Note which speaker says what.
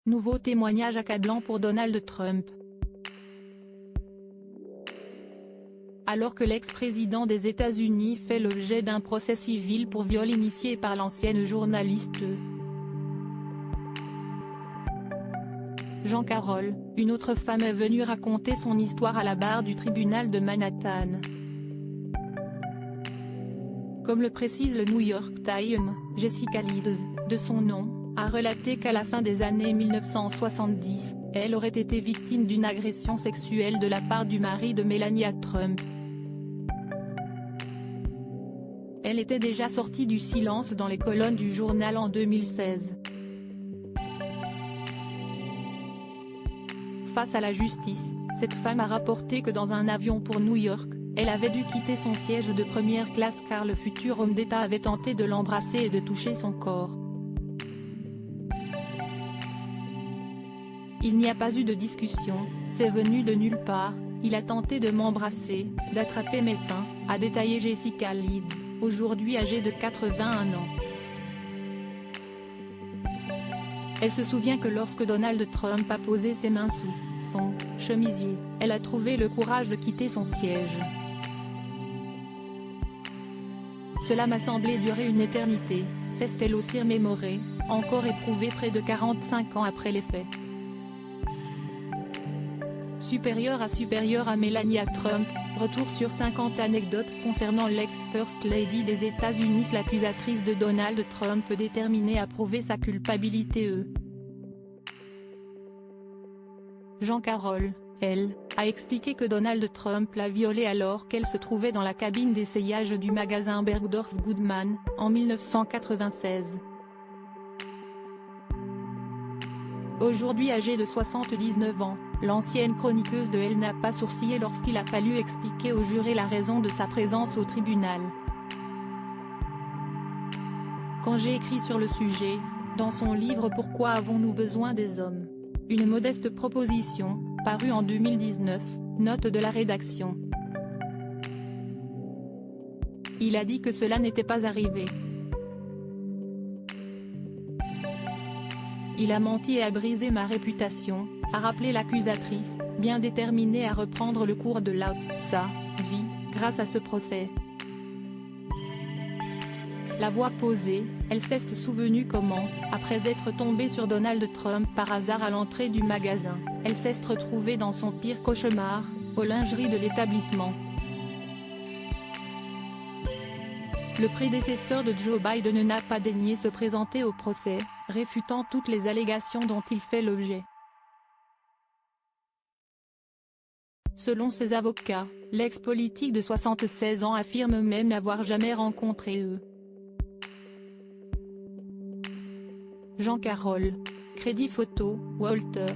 Speaker 1: Nouveau témoignage accablant pour Donald Trump. Alors que l'ex-président des États-Unis fait l'objet d'un procès civil pour viol initié par l'ancienne journaliste Jean Carroll, une autre femme est venue raconter son histoire à la barre du tribunal de Manhattan. Comme le précise le New York Times, Jessica Leeds, de son nom, a relaté qu'à la fin des années 1970, elle aurait été victime d'une agression sexuelle de la part du mari de Melania Trump. Elle était déjà sortie du silence dans les colonnes du journal en 2016. Face à la justice, cette femme a rapporté que dans un avion pour New York, elle avait dû quitter son siège de première classe car le futur homme d'État avait tenté de l'embrasser et de toucher son corps. Il n'y a pas eu de discussion, c'est venu de nulle part, il a tenté de m'embrasser, d'attraper mes seins, a détaillé Jessica Leeds, aujourd'hui âgée de 81 ans. Elle se souvient que lorsque Donald Trump a posé ses mains sous son chemisier, elle a trouvé le courage de quitter son siège. Cela m'a semblé durer une éternité, s'est-elle aussi remémorée, encore éprouvée près de 45 ans après les faits. Supérieure à Melania Trump, retour sur 50 anecdotes concernant l'ex-First Lady des États-Unis. L'accusatrice de Donald Trump déterminée à prouver sa culpabilité. Jean Carroll, elle, a expliqué que Donald Trump l'a violée alors qu'elle se trouvait dans la cabine d'essayage du magasin Bergdorf Goodman, en 1996. Aujourd'hui âgée de 79 ans, l'ancienne chroniqueuse de Elle n'a pas sourcillé lorsqu'il a fallu expliquer aux jurés la raison de sa présence au tribunal. Quand j'ai écrit sur le sujet, dans son livre Pourquoi avons-nous besoin des hommes ? Une modeste proposition, parue en 2019, note de la rédaction. Il a dit que cela n'était pas arrivé. Il a menti et a brisé ma réputation, a rappelé l'accusatrice, bien déterminée à reprendre le cours de sa vie, grâce à ce procès. La voix posée, elle s'est souvenue comment, après être tombée sur Donald Trump par hasard à l'entrée du magasin, elle s'est retrouvée dans son pire cauchemar, aux lingeries de l'établissement. Le prédécesseur de Joe Biden n'a pas daigné se présenter au procès, réfutant toutes les allégations dont il fait l'objet. Selon ses avocats, l'ex-politique de 76 ans affirme même n'avoir jamais rencontré Jean Carroll. Crédit photo, Walter.